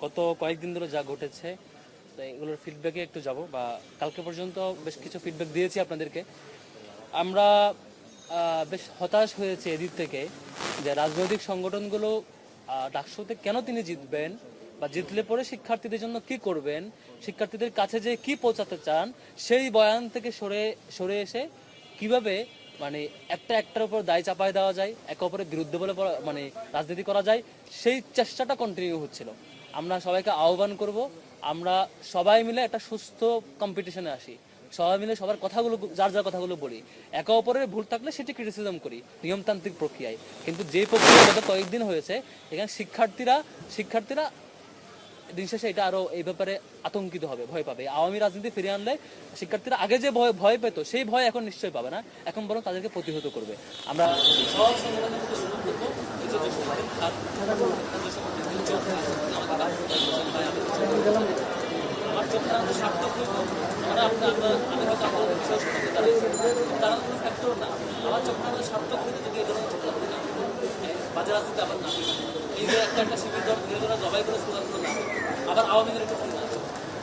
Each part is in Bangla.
গত কয়েকদিন ধরে যা ঘটেছে এগুলোর ফিডব্যাকে একটু যাব, বা কালকে পর্যন্ত বেশ কিছু ফিডব্যাক দিয়েছি আপনাদেরকে। আমরা বেশ হতাশ হয়েছে এদিক থেকে যে রাজনৈতিক সংগঠনগুলো ডাকসুতে কেন তিনি জিতবেন, বা জিতলে পরে শিক্ষার্থীদের জন্য কি করবেন, শিক্ষার্থীদের কাছে যে কি পৌঁছাতে চান, সেই বয়ান থেকে সরে সরে এসে কিভাবে মানে একটার উপর দায় চাপায় দেওয়া যায়, একে অপরের বিরুদ্ধে বলে মানে রাজনীতি করা যায়, সেই চেষ্টাটা কন্টিনিউ হচ্ছিল। আমরা সবাইকে আহ্বান করব, আমরা সবাই মিলে একটা সুস্থ কম্পিটিশনে আসি, সবাই মিলে সবার কথাগুলো যার যার কথাগুলো বলি, একে অপরের ভুল থাকলে সেটি ক্রিটিসিজম করি নিয়মতান্ত্রিক প্রক্রিয়ায়। কিন্তু যে প্রক্রিয়া গত কয়েকদিন হয়েছে, এখানে শিক্ষার্থীরা দিন শেষে এটা আরো এই ব্যাপারে আতঙ্কিত হবে, ভয় পাবে। আওয়ামী রাজনীতি ফিরিয়ে আনলে শিক্ষার্থীরা আগে যে ভয় পেত, সেই ভয় এখন নিশ্চয়ই পাবে না, এখন বরং তাদেরকে প্রতিহত করবে। আমরা সব সংগঠনের মধ্যে অনুরোধ করবো, এই যে আমার চোখটা সার্থক হইব, আমি হয়তো আপনাদের বিষয় শুনতে দাঁড়িয়েছি, তারা কোনো ফ্যাক্টর না। আমার চোখটা সার্থক হইতে যদি এই ধরনের চোখ লাগবে না, বাজার রাজনীতি আবার না, এই যে একটা শিবির দল বিরোধীরা জবাই করে স্লোগানগুলো না, আবার আওয়ামী লীগের একটু না,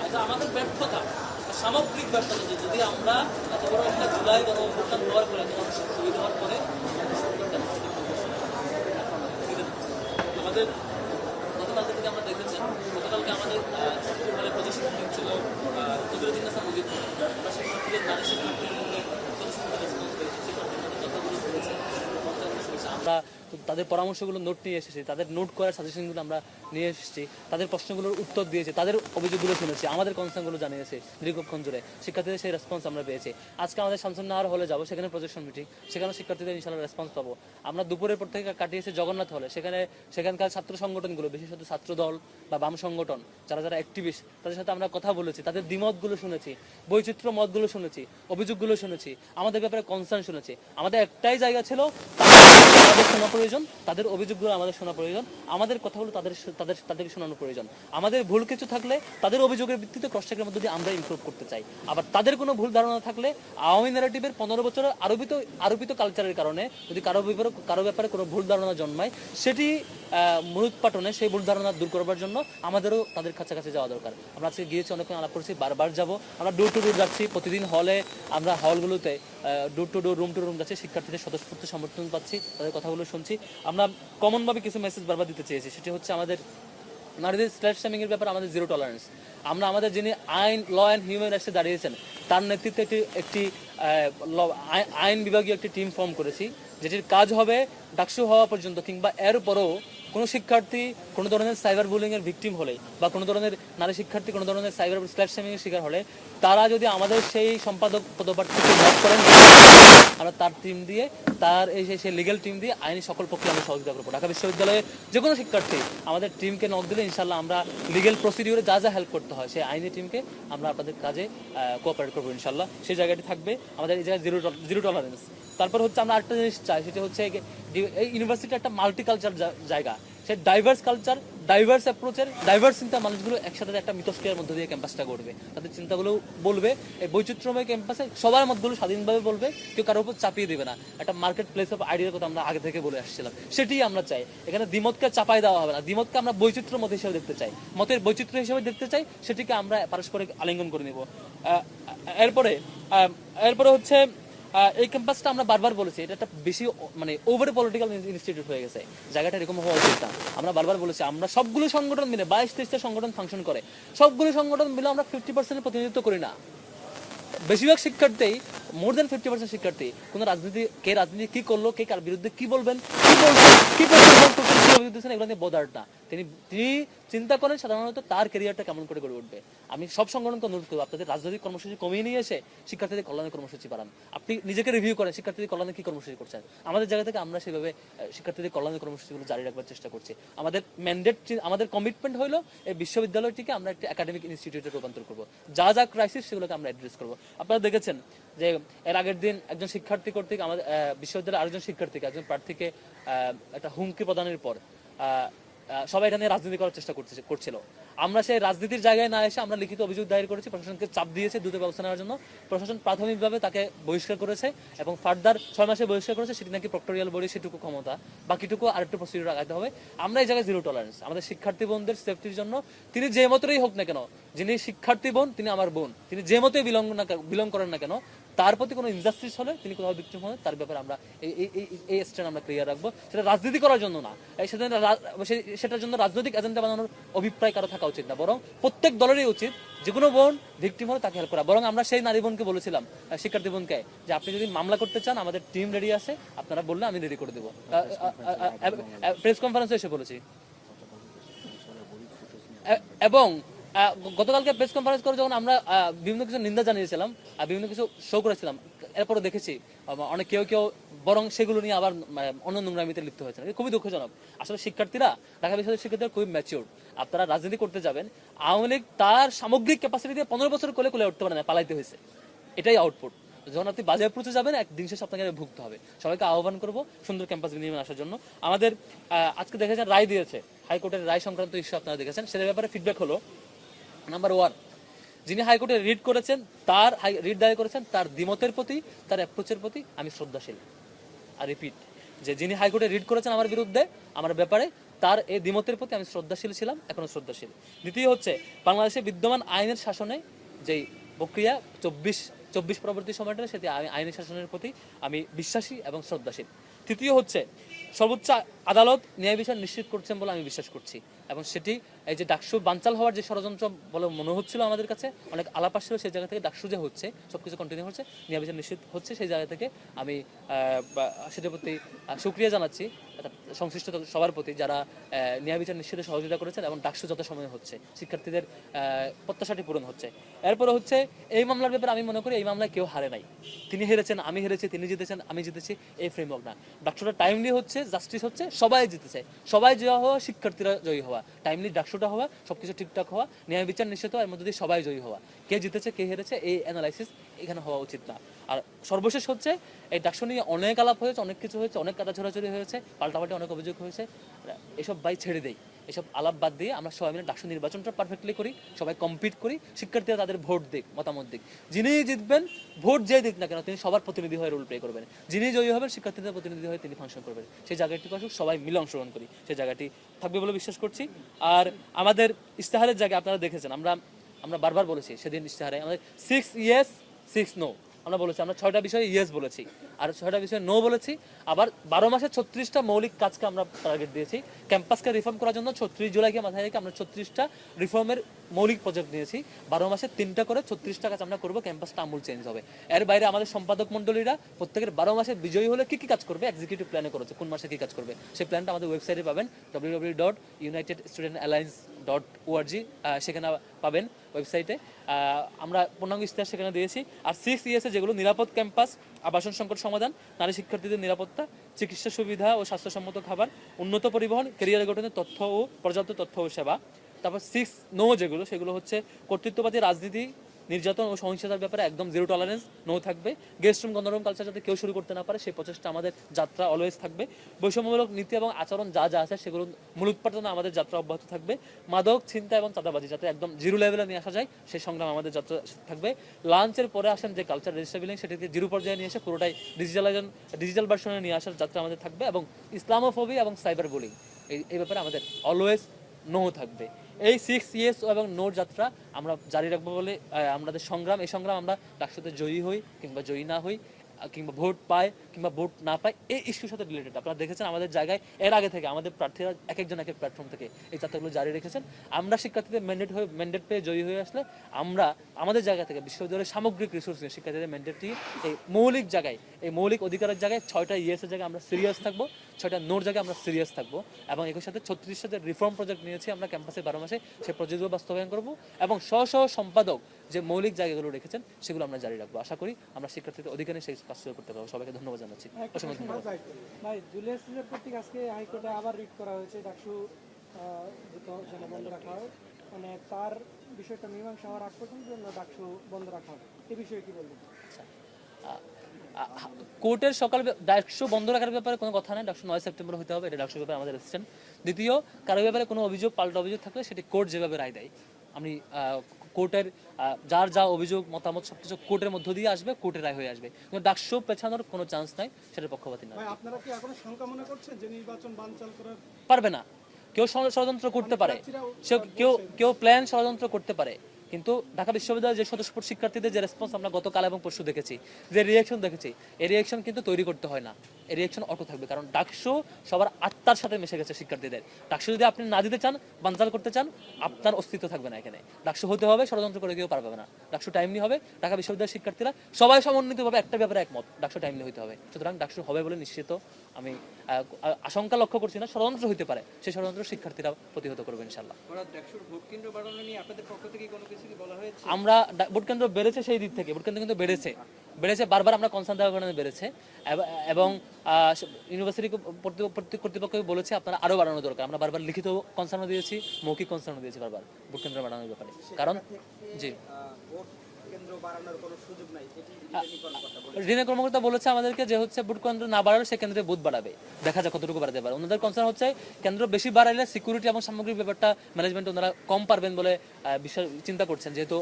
এটা আমাদের ব্যর্থতা, সামগ্রিক ব্যর্থতা। যে যদি আমরা এত বড় একটা জুলাই গণঅভ্যুত্থান দেওয়ার পরে, তোমাদের সুবিধা হওয়ার পরে আমাদের গতকালকে থেকে আমরা দেখেছেন, গতকালকে আমাদের মানে প্রতিষ্ঠান ছিল নজরুদ্দিন হাসান মুজিব, আমরা শিক্ষার্থীদের নারী শিক্ষার্থীদের মধ্যে কত সুন্দর রেসপন্স পেয়েছি, শিক্ষার্থীদের কথাগুলো শুনেছি, আমরা তাদের পরামর্শগুলো নোট নিয়ে এসেছি, তাদের নোট করার সাজেশনগুলো আমরা নিয়ে এসেছি, তাদের প্রশ্নগুলোর উত্তর দিয়েছি, তাদের অভিযোগগুলো শুনেছি, আমাদের কনসার্নগুলো জানিয়েছি দীর্ঘক্ষণ জুড়ে। শিক্ষার্থীদের সেই রেসপন্স আমরা পেয়েছি। আজকে আমাদের শামসুন্নাহার হলে যাবো, সেখানে প্রজেকশন মিটিং, সেখানে শিক্ষার্থীদের ইনশাআল্লাহ রেসপন্স পাবো। আমরা দুপুরের পর থেকে কাটিয়েছি জগন্নাথ হলে, সেখানকার ছাত্র সংগঠনগুলো, বিশেষত ছাত্র দল বা বাম সংগঠন, যারা অ্যাক্টিভিস্ট, তাদের সাথে আমরা কথা বলেছি, তাদের দ্বিমতগুলো শুনেছি, বৈচিত্র্য মতগুলো শুনেছি, অভিযোগগুলো শুনেছি, আমাদের ব্যাপারে কনসার্ন শুনেছি। আমাদের একটাই জায়গা ছিল, আমাদের শোনা প্রয়োজন, তাদের অভিযোগগুলো আমাদের শোনা প্রয়োজন, আমাদের কথাগুলো তাদেরকে শোনানো প্রয়োজন। আমাদের ভুল কিছু থাকলে তাদের অভিযোগের ভিত্তিতে ক্রস চেকের মধ্যে দিয়ে আমরা ইমপ্রুভ করতে চাই। আবার তাদের কোনো ভুল ধারণা থাকলে আওয়ামী ন্যারেটিভের 15 বছরের আরোপিত কালচারের কারণে যদি কারো ব্যাপারে কোনো ভুল ধারণা জন্মায়, সেটি মূলোৎপাটনে সেই ভুল ধারণা দূর করবার জন্য আমাদেরও তাদের কাছাকাছি যাওয়া দরকার। আমরা আজকে গিয়েছি, অনেকক্ষণ আলাপ করেছি, বারবার যাব। আমরা ডোর টু ডোর যাচ্ছি, প্রতিদিন হলে, আমরা হলগুলোতে door to door, room to room যাচ্ছি, শিক্ষার্থীদের স্বতঃস্ফূর্ত সমর্থন পাচ্ছি, তাদের কথাগুলো শুনছি। আমরা কমনভাবে কিছু মেসেজ বারবার দিতে চেয়েছি, সেটি হচ্ছে আমাদের নারীদের স্ল্যাশ স্যামিং এর ব্যাপারে আমাদের জিরো টলারেন্স। আমরা আমাদের যিনি ল অ্যান্ড হিউম্যান রাইটসে দাঁড়িয়েছেন, তার নেতৃত্বে একটি আইন বিভাগীয় একটি টিম ফর্ম করেছি, যেটির কাজ হবে ডাকসু হওয়া পর্যন্ত কিংবা এরপরও কোনো শিক্ষার্থী কোনো ধরনের সাইবার বুলিং এর ভিকটিম হলে, বা কোনো ধরনের নারী শিক্ষার্থী কোনো ধরনের সাইবার স্ল্যাশ স্যামিং এর শিকার হলে, তারা যদি আমাদের সেই সম্পাদক পদপ্রার্থীকে মত করেন, আমরা তার টিম দিয়ে, তার সেই লিগ্যাল টিম দিয়ে আইনি সকল পক্ষে আমরা সহযোগিতা করবো। ঢাকা বিশ্ববিদ্যালয়ে যে কোনো শিক্ষার্থী আমাদের টিমকে নক দিলে ইনশাল্লাহ আমরা লিগ্যাল প্রসিডিউরে যা হেল্প করতে হয়, সেই আইনি টিমকে আমরা আপনাদের কাজে কোঅপারেট করবো ইনশাল্লাহ। সেই জায়গাটি থাকবে আমাদের এই জায়গায় জিরো টলারেন্স। তারপর হচ্ছে আমরা আরেকটা জিনিস চাই, সেটা হচ্ছে এই ইউনিভার্সিটি একটা মাল্টিকালচার জায়গা, সেই ডাইভার্স কালচার, ডাইভার্স অ্যাপ্রোচের, ডাইভার্স চিন্তার মানুষগুলো একসাথে একটা মিথস্ক্রিয়ার মধ্যে দিয়ে ক্যাম্পাসটা করবে, তাদের চিন্তাগুলো বলবে, এই বৈচিত্র্যময় ক্যাম্পাসে সবার মতগুলো স্বাধীনভাবে বলবে, কেউ কারোর উপর চাপিয়ে দেবে না। একটা মার্কেট প্লেস অফ আইডিয়ার কথা আমরা আগে থেকে বলে আসছিলাম, সেটি আমরা চাই। এখানে দ্বিমতকে চাপাই দেওয়া হবে না, দ্বিমতকে আমরা বৈচিত্র্য মত হিসেবে দেখতে চাই, মতের বৈচিত্র্য হিসেবে দেখতে চাই, সেটিকে আমরা পারস্পরিক আলিঙ্গন করে নেব। এরপরে হচ্ছে এই ক্যাম্পাসটা আমরা বারবার বলেছি, এটা একটা বেশি মানে ওভার পলিটিক্যাল ইনস্টিটিউট হয়ে গেছে, জায়গাটা এরকম হওয়া উচিত না। আমরা বারবার বলেছি, আমরা সবগুলো সংগঠন মিলে 22-23টা সংগঠন ফাংশন করে, সবগুলো সংগঠন মিলে আমরা 50% প্রতিনিধিত্ব করি না। বেশিরভাগ শিক্ষার্থী, মোর দেন 50% শিক্ষার্থী কোনো রাজনীতি কি করলো, কে কার বিরুদ্ধে কি বলবেন, কি করছেন এগুলো নিয়ে বোধার না। তিনি চিন্তা করেন সাধারণত তার ক্যারিয়ারটা কেমন করে গড়ে উঠবে। আমি সব সংগঠনকে অনুরোধ করবো, আপনাদের রাজনৈতিক কর্মসূচি কমিয়ে নিয়ে এসে শিক্ষার্থীদের কল্যাণের কর্মসূচি বাড়ান। আপনি নিজেকে রিভিউ করেন, শিক্ষার্থীদের কল্যাণে কি কর্মসূচি করছেন। আমাদের জায়গা থেকে আমরা সেভাবে শিক্ষার্থীদের কল্যাণের কর্মসূচিগুলো জারি রাখবার চেষ্টা করছি। আমাদের ম্যান্ডেট, আমাদের কমিটমেন্ট হলো এই বিশ্ববিদ্যালয়টিকে আমরা একটি একাডেমিক ইনস্টিটিউটে রূপান্তর করবো। যা ক্রাইসিস সেগুলোকে আমরা অ্যাড্রেস করবো। আপনারা দেখেছেন যে এর আগের দিন একজন শিক্ষার্থী কর্তৃক আমাদের বিশ্ববিদ্যালয়ের আরেকজন শিক্ষার্থীকে, একজন প্রার্থীকে একটা হুমকি প্রদানের পর সবাই এটা নিয়ে রাজনীতি করার চেষ্টা করছিল। আমরা সেই রাজনীতির জায়গায় না এসে আমরা লিখিত অভিযোগ দায়ের করেছি, প্রশাসনকে চাপ দিয়েছে দ্রুত ব্যবস্থা নেওয়ার জন্য। প্রশাসন প্রাথমিকভাবে তাকে বহিষ্কার করেছে এবং ফার্দার 6 মাসে বহিষ্কার করেছে, সেটি নাকি প্রক্টোরিয়াল বডি, সেটুকু ক্ষমতা, বাকিটুকু আরেকটু প্রসিডিউর আগাতে হবে। আমরা এই জায়গায় জিরো টলারেন্স, আমাদের শিক্ষার্থী বোনদের সেফটির জন্য তিনি যে মতেরই হোক না কেন, যিনি শিক্ষার্থী বোন তিনি আমার বোন, তিনি যে মতেই বিলং করেন না কেন, তার প্রতি কোনো ইনজাস্টিস হলে, তিনি কোথাও ভিকটিম হলে, তার ব্যাপারে আমরা এই স্ট্যান্ড আমরা ক্লিয়ার রাখবো। সেটা রাজনীতি করার জন্য না, সেটার জন্য রাজনৈতিক এজেন্ডা বানানোর অভিপ্রায় কারো থাকা উচিত না, বরং প্রত্যেক দলেরই উচিত যে কোনো বোন ভিকটিম হলে তাকে হেল্প করা। বরং আমরা সেই নারী বোনকে বলেছিলাম, শিক্ষার্থী বোনকে, যে আপনি যদি মামলা করতে চান আমাদের টিম রেডি আছে, আপনারা বললে আমি রেডি করে দেবো। প্রেস কনফারেন্সে এসে বলেছি। এবং গতকালকে প্রেস কনফারেন্স করে যখন আমরা বিভিন্ন কিছু নিন্দা জানিয়েছিলাম, বিভিন্ন কিছু শো করেছিলাম, এরপরে দেখেছি অনেক কেউ বরং সেগুলো নিয়ে আবার অন্য নোংরামিতে লিপ্ত হয়েছে। খুবই দুঃখজনক। আসলে শিক্ষার্থীরা, ঢাকা বিশ্ববিদ্যালয়ের শিক্ষার্থীরা খুবই ম্যাচিউর। আপনারা রাজনীতি করতে যাবেন, আওয়ামী লীগ তার সামগ্রিক ক্যাপাসিটি দিয়ে 15 বছর কোলে উঠতে পারে না, পালাইতে হয়েছে, এটাই আউটপুট। যখন আপনি বাজে অ্যাপ্রোচে যাবেন, একদিন শেষে আপনাকে ভুগতে হবে। সবাইকে আহ্বান করবো সুন্দর ক্যাম্পাস বিনিময়ে আসার জন্য। আমাদের আজকে দেখেছেন রায় দিয়েছে, হাইকোর্টের রায় সংক্রান্ত ইস্যু আপনারা দেখেছেন। সেটার ব্যাপারে ফিডব্যাক হলো, নাম্বার 1, যিনি হাইকোর্টে রিড করেছেন, রিড দায়ের করেছেন, তার দ্বিমতের প্রতি, তার অ্যাপ্রোচের প্রতি আমি শ্রদ্ধাশীল। আর রিপিট, যে যিনি হাইকোর্টে রিড করেছেন আমার বিরুদ্ধে, আমার ব্যাপারে, তার এই দ্বিমতের প্রতি আমি শ্রদ্ধাশীল ছিলাম, এখনো শ্রদ্ধাশীল। দ্বিতীয় হচ্ছে, বাংলাদেশে বিদ্যমান আইনের শাসনে যেই প্রক্রিয়া 24 পরবর্তী সময়টা, সেটি আইনের শাসনের প্রতি আমি বিশ্বাসী এবং শ্রদ্ধাশীল। তৃতীয় হচ্ছে, সর্বোচ্চ আদালত ন্যায় বিচার নিশ্চিত করছেন বলে আমি বিশ্বাস করছি, এবং সেটি এই যে ডাকসু বানচাল হওয়ার যে ষড়যন্ত্র বলে মনে হচ্ছিল আমাদের কাছে, অনেক আলাপ আসছিল, সেই জায়গা থেকে ডাকসু যে হচ্ছে, সবকিছু কন্টিনিউ হচ্ছে, ন্যায় বিচার নিশ্চিত হচ্ছে, সেই জায়গা থেকে আমি সেটার প্রতি সুক্রিয়া জানাচ্ছি সংশ্লিষ্ট সবার প্রতি, যারা ন্যায় বিচার নিশ্চিতে সহযোগিতা করেছেন, এবং ডাকসু যত সময় হচ্ছে, শিক্ষার্থীদের প্রত্যাশাটি পূরণ হচ্ছে। এরপরে হচ্ছে, এই মামলার ব্যাপারে আমি মনে করি এই মামলায় কেউ হারে নাই। তিনি হেরেছেন, আমি হেরেছি, তিনি জিতেছেন, আমি জিতেছি, এই ফ্রেমওয়ার্ক না। ডাকসুটা টাইমলি হচ্ছে, জাস্টিস হচ্ছে, সবাই জিতেছে, সবাই জয়ী হওয়া, শিক্ষার্থীরা জয়ী হওয়া, টাইমলি ডাকসুটা হওয়া, সবকিছু ঠিকঠাক হওয়া, ন্যায় বিচার নিশ্চিত হওয়া, এর মধ্যে দিয়ে সবাই জয়ী হওয়া। কে জিতেছে কে হেরেছে এই অ্যানালাইসিস এখানে হওয়া উচিত না। আর সর্বশেষ হচ্ছে, এই ডাকসু নিয়ে অনেক আলাপ হয়েছে, অনেক কিছু হয়েছে, অনেক কাদা ছোড়াছড়ি হয়েছে, পাল্টাপাল্টি অনেক অভিযোগ হয়েছে। এসব ছেড়ে দেই, এসব আলাপ বাদ দিয়ে আমরা সবাই মিলে ডাকসু নির্বাচনটা পারফেক্টলি করি, সবাই কম্পিট করি, শিক্ষার্থীরা তাদের ভোট দিক, মতামত দিক। যিনি জিতবেন, ভোট যে দিক না কেন, তিনি সবার প্রতিনিধি হয়ে রোল প্লে করবেন। যিনি জয়ী হবেন, শিক্ষার্থীদের প্রতিনিধি হয়ে তিনি ফাংশন করবেন। সেই জায়গাটি আসুক, সবাই মিলে অংশগ্রহণ করি, সেই জায়গাটি থাকবে বলে বিশ্বাস করছি। আর আমাদের ইশতেহারের জায়গায় আপনারা দেখেছেন, আমরা বারবার বলেছি সেদিন ইশতেহারে, আমাদের 6 ইয়েস 6 নো আমরা বলেছি, আমরা 6টা বিষয়ে ইয়েস বলেছি, আর 6টা বিষয়ে নো বলেছি। আবার 12 মাসে 36টা মৌলিক কাজকে আমরা টার্গেট দিয়েছি। ক্যাম্পাসকে রিফর্ম করার জন্য 36 জুলাইকে মাথায় রেখে আমরা 36টা রিফর্মের মৌলিক প্রজেক্ট নিয়েছি। 12 মাসে 3টা করে 36টা কাজ আমরা করবো, ক্যাম্পাসটা আমূল চেঞ্জ হবে। এর বাইরে আমাদের সম্পাদক মণ্ডলীরা প্রত্যেকের 12 মাসে বিজয়ী হলে কি কাজ করবে, এক্সিকিউটিভ প্ল্যানে করেছে, কোন মাসে কি কাজ করবে, সেই প্ল্যানটা আমাদের ওয়েবসাইটে পাবেন, www.unitedstudentalliance.org, সেখানে পাবেন ওয়েবসাইটে। আমরা পূর্ণাঙ্গ ইশতেহার সেখানে দিয়েছি। আর 6 ইয়েসে যেগুলো, নিরাপদ ক্যাম্পাস, আবাসন সংকট সমাধান, নারী শিক্ষার্থীদের নিরাপত্তা, চিকিৎসা সুবিধা ও স্বাস্থ্যসম্মত খাবার, উন্নত পরিবহন, ক্যারিয়ার গঠনের তথ্য ও পর্যাপ্ত তথ্য ও সেবা। তারপর 6 নো যেগুলো, সেগুলো হচ্ছে কর্তৃত্ববাদী রাজনীতি, নির্যাতন ও সহিংসতার ব্যাপারে একদম জিরো টলারেন্স, নো থাকবে। গেস্ট রুম গণরুম কালচার যাতে কেউ শুরু করতে না পারে, সেই প্রচেষ্টা আমাদের যাত্রা অলওয়েজ থাকবে। বৈষম্যমূলক নীতি এবং আচরণ যা আছে সেগুলো মূলোৎপাটনে আমাদের যাত্রা অব্যাহত থাকবে। মাদক, ছিনতাই এবং চাঁদাবাজি যাতে একদম জিরো লেভেলে নিয়ে আসা যায়, সেই সংগ্রাম আমাদের যাত্রা থাকবে। লাঞ্চের পরে আসেন যে কালচার রেজিস্টাবিলিং, সেটাকে জিরো পর্যায়ে নিয়ে এসে পুরোটাই ডিজিটাল ভার্সনে নিয়ে আসার যাত্রা আমাদের থাকবে। এবং ইসলামোফোবি এবং সাইবার বুলিং, এই ব্যাপারে আমাদের অলওয়েজ নো থাকবে। এই 6 ইয়েস এবং নোর যাত্রা আমরা জারি রাখবো বলে আমাদের সংগ্রাম, এই সংগ্রাম আমরা ডাকসুতে জয়ী হই কিংবা জয়ী না হই, কিংবা ভোট পায় কিংবা ভোট না পায়, এই ইস্যুর সাথে রিলেটেড। আপনারা দেখেছেন আমাদের জায়গায় এর আগে থেকে আমাদের প্রার্থীরা এক একজন এক এক প্ল্যাটফর্ম থেকে এই যাত্রাগুলো জারি রেখেছেন। আমরা শিক্ষার্থীদের ম্যান্ডেট পেয়ে জয়ী হয়ে আসলে আমরা আমাদের জায়গা থেকে বিশ্ববিদ্যালয়ের সামগ্রিক রিসোর্স নিয়ে শিক্ষার্থীদের ম্যান্ডেটটি এই মৌলিক জায়গায়, এই মৌলিক অধিকারের জায়গায় 6টা ইয়েসের জায়গায় আমরা সিরিয়াস থাকবো, 6টা নোর জায়গায় আমরা সিরিয়াস থাকবো। এবং একই সাথে 36টা রিফর্ম প্রজেক্ট নিয়েছি আমরা ক্যাম্পাসে 12 মাসে, সেই প্রজেক্টগুলো বাস্তবায়ন করবো। এবং সম্পাদক যে মৌলিক জায়গাগুলো রেখেছেন সেগুলো আমরা জারি রাখবো। আশা করি আমরা শিক্ষার্থীদের অধিকারে সেই কাজ শুরু করতে পারবো। সবাইকে ধন্যবাদ জানাচ্ছি। অসংখ্য ধন্যবাদ। ভাই, জুলিয়াস সিজার কর্তৃক আজকে হাইকোর্টে আবার রিট করা হয়েছে, ডাকসু যেন বন্ধ রাখা হয়, মানে তার বিষয়টা মীমাংসা হওয়ার আগ পর্যন্ত ডাকসু বন্ধ রাখা হবে, এই বিষয়ে কি বলবেন? আচ্ছা, কোর্টের সকাল ডাকসু বন্ধ রাখার ব্যাপারে কোনো কথা নেই, ডাকসু 9 সেপ্টেম্বর হতে হবে, এটা ডাকসুর ব্যাপারে আমাদের রেজিস্ট্যান্ট। দ্বিতীয়, কারো ব্যাপারে কোনো অভিযোগ পাল্টা অভিযোগ থাকলে সেটি কোর্ট যেভাবে রায় দেয়, আমি কোর্টের যার যা অভিযোগ মতামত সবকিছু কোর্টের মধ্য দিয়ে আসবে, কোর্টের রায় হয়ে আসবে, কিন্তু ডাকসু পেছানোর কোনো চান্স নাই, সেটার পক্ষপাতী না। ভাই আপনারা কি এখনো শঙ্কা মনে করছেন যে নির্বাচন বানচাল করার পারবে না, কেউ ষড়যন্ত্র করতে পারে, সে কেউ প্ল্যান ষড়যন্ত্র করতে পারে, কিন্তু ঢাকা বিশ্ববিদ্যালয়ের যে স্বতঃস্ফূর্ত শিক্ষার্থীদের যে রেসপন্স আমরা গতকাল এবং পরশু দেখেছি, যে রিয়েকশন দেখেছি, এই রিয়েকশন কিন্তু তৈরি করতে হয় না, এই রিয়েকশন অটো থাকবে, কারণ ডাকসু সবার আত্মার সাথে মিশে গেছে শিক্ষার্থীদের। ডাকসু যদি আপনি না দিতে চান, বানচাল করতে চান, আপনার অস্তিত্ব থাকবে না এখানে। ডাকসু হতে হবে, ষড়যন্ত্র করে কেউ পারবে না। ডাকসু টাইমলি হবে, ঢাকা বিশ্ববিদ্যালয়ের শিক্ষার্থীরা সবাই সমন্বিতভাবে একটা ব্যাপারে একমত, ডাকসু টাইমলি হতে হবে। সুতরাং ডাকসু হবে বলে নিশ্চিত আমি আশঙ্কা লক্ষ্য করছি না, ষড়যন্ত্র হতে পারে, সেই ষড়যন্ত্র শিক্ষার্থীরা প্রতিহত করবে ইনশাল্লাহ। আমরা ভোট কেন্দ্র বেড়েছে সেই দিক থেকে, ভোট কেন্দ্র কিন্তু বেড়েছে বারবার আমরা কনসার্ন দেওয়ার কারণে বেড়েছে, এবং ইউনিভার্সিটি কর্তৃপক্ষ বলেছে আপনারা আরো বাড়ানো দরকার। আমরা বারবার লিখিত কনসার্ন দিয়েছি, মৌখিক কনসার্ন দিয়েছি বারবার ভোট কেন্দ্র বাড়ানোর ব্যাপারে, কারণ জি রিনা কর্মকর্তা বলেছে আমাদেরকে যে হচ্ছে ভোট কেন্দ্র না বাড়ালে সে কেন্দ্রে বুথ বাড়াবে, দেখা যাক কতটুকু বাড়াতে পারে। ওনাদের কনসার্ন হচ্ছে কেন্দ্র বেশি বাড়াইলে সিকিউরিটি এবং সামগ্রিক ব্যাপারটা ম্যানেজমেন্ট ওনারা কম পারবেন বলে বিষয় চিন্তা করছেন, যেহেতু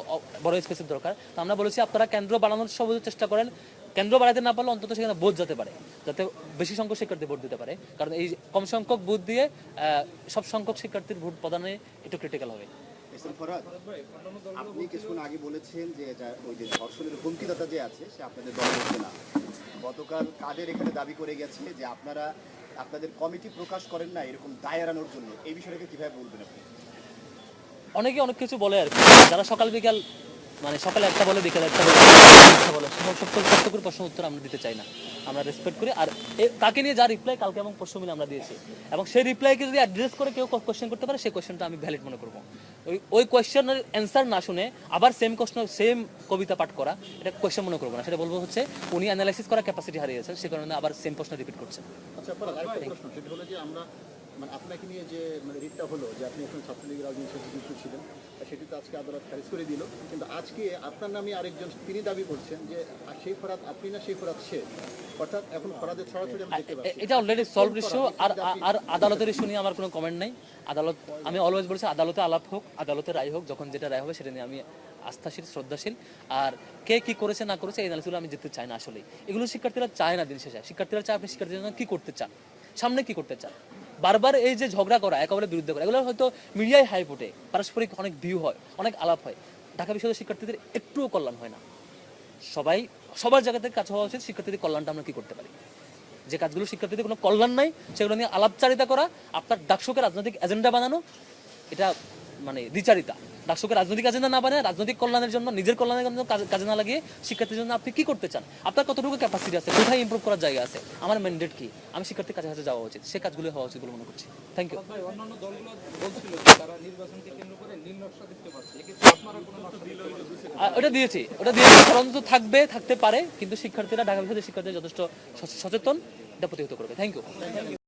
বড় স্পেসের দরকার। তো আমরা বলেছি আপনারা কেন্দ্র বাড়ানোর সর্বোচ্চ চেষ্টা করেন, কেন্দ্র বাড়াতে না পারলে অন্তত সেখানে ভোট যেতে পারে, যাতে বেশি সংখ্যক শিক্ষার্থী ভোট দিতে পারে, কারণ এই কম সংখ্যক ভোট দিয়ে সব সংখ্যক শিক্ষার্থীর ভোট প্রদানে একটু ক্রিটিক্যাল হবে। আপনি কিছুক্ষণ আগে বলেছেন যে ওই যে ধর্ষণের হুমকিদাতা যে আছে সে আপনাদের দলের মধ্যে না। গতকাল কাদের এখানে দাবি করে গেছে যে আপনারা আপনাদের কমিটি প্রকাশ করেন না এরকম দায় এড়ানোর জন্য, এই বিষয়টাকে কিভাবে বলবেন আপনি? অনেকে অনেক কিছু বলে আর কি, যারা সকাল বিকাল মানে সকালে একটা বলে বিকালে একটা বলে সত্যকুর প্রশ্ন উত্তর আমরা দিতে চাই না, আমরা রেসপেক্ট করি। আর তাকে নিয়ে যা রিপ্লাই কালকে এবং পরশু মিলে আমরা দিয়েছি, এবং সেই রিপ্লাইকে যদি অ্যাড্রেস করে কেউ কোয়েশ্চেন করতে পারে, সেই কোয়েশ্চেনটা আমি ভ্যালিড মনে করবো। ওই কোয়েশ্চেনের অ্যান্সার না শুনে আবার সেম প্রশ্ন সেম কবিতা পাঠ করা, এটা কোয়েশ্চেন মনে করবো না, সেটা বলবো হচ্ছে উনি অ্যানালাইসিস করার ক্যাপাসিটি হারিয়েছেন, সে কারণে আবার সেম প্রশ্ন রিপিট করছেন। আচ্ছা, আপনার আরেকটা প্রশ্ন, সেটা হলো যে আমরা মানে আপনাকে নিয়ে যে মানে রিটটা হলো যে আপনি এখন ছাত্রলীগের রাজনীতির সাথে যুক্ত ছিলেন, সেটি তো আজকে আদালত খারিজ করে দিল, কিন্তু আজকে আপনার নামে আরেকজন তিনি দাবি করছেন যে সেই ফরাদ আপনি না, সেই ফরাদ সে, অর্থাৎ এখন ফরাদের ছড়াছড়ি আমরা দেখতে পাচ্ছি। এটা অলরেডি সলভ ইস্যু, আর আদালতের ইস্যু নিয়ে আমার কোনো কমেন্ট নাই। আদালত, আমি অলওয়েজ বলছি আদালতে আলাপ হোক, আদালতে রায় হোক, যখন যেটা রায় হবে সেটা নিয়ে আমি আস্থাশীল শ্রদ্ধাশীল। আর কে কি করেছে না করেছে এই অ্যানালিসিসগুলো আমি যেতে চাই না আসলে, এগুলো শিক্ষার্থীরা চায় না, দিন শেষে শিক্ষার্থীরা চায় আপনি শিক্ষার্থীদের জন্য কি করতে চান, সামনে কি করতে চান। বারবার এই যে ঝগড়া করা, একেবারে বিরুদ্ধে করা, এগুলো হয়তো মিডিয়ায় হাই ফুটে, পারস্পরিক অনেক ভিউ হয়, অনেক আলাপ হয়, ঢাকা বিশ্ববিদ্যালয়ের শিক্ষার্থীদের একটুও কল্যাণ হয় না। সবার জায়গা থেকে কাজ হওয়া উচিত শিক্ষার্থীদের কল্যাণটা আমরা কি করতে পারি, যে কাজগুলো শিক্ষার্থীদের কোনো কল্যাণ নাই সেগুলো নিয়ে আলাপচারিতা করা, আপনার ডাকসুকে রাজনৈতিক এজেন্ডা বানানো, এটা মানে দ্বিচারিতা। ডাকসুকে রাজনৈতিক এজেন্ডা না বানায় রাজনৈতিক কল্যাণের জন্য, নিজের কল্যাণের জন্য কাজে না লাগিয়ে শিক্ষার্থীর জন্য আপনি কি করতে চান, আপনার কতটুকু ক্যাপাসিটি আছে, কোথায় ইমপ্রুভ করার জায়গা আছে, আমার ম্যান্ডেট কি, আমি শিক্ষার্থীর কাছে কাছে যাওয়া উচিত, সে কাজগুলো হওয়া উচিত বলে মনে করছি। Thank you. অন্যান্য দলগুলো বলছিল তারা নির্বাচনকে কেন্দ্র করে নীল নকশা দেখতে পাচ্ছে, আপনারা কোনো নকশা দিতে পারছেন? ওটা দিয়েছি ষড়যন্ত্র থাকতে পারে, কিন্তু শিক্ষার্থীরা ঢাকা বিশ্ববিদ্যালয়ের শিক্ষার্থীরা যথেষ্ট সচেতন, এটা প্রতিহত করবে। Thank you.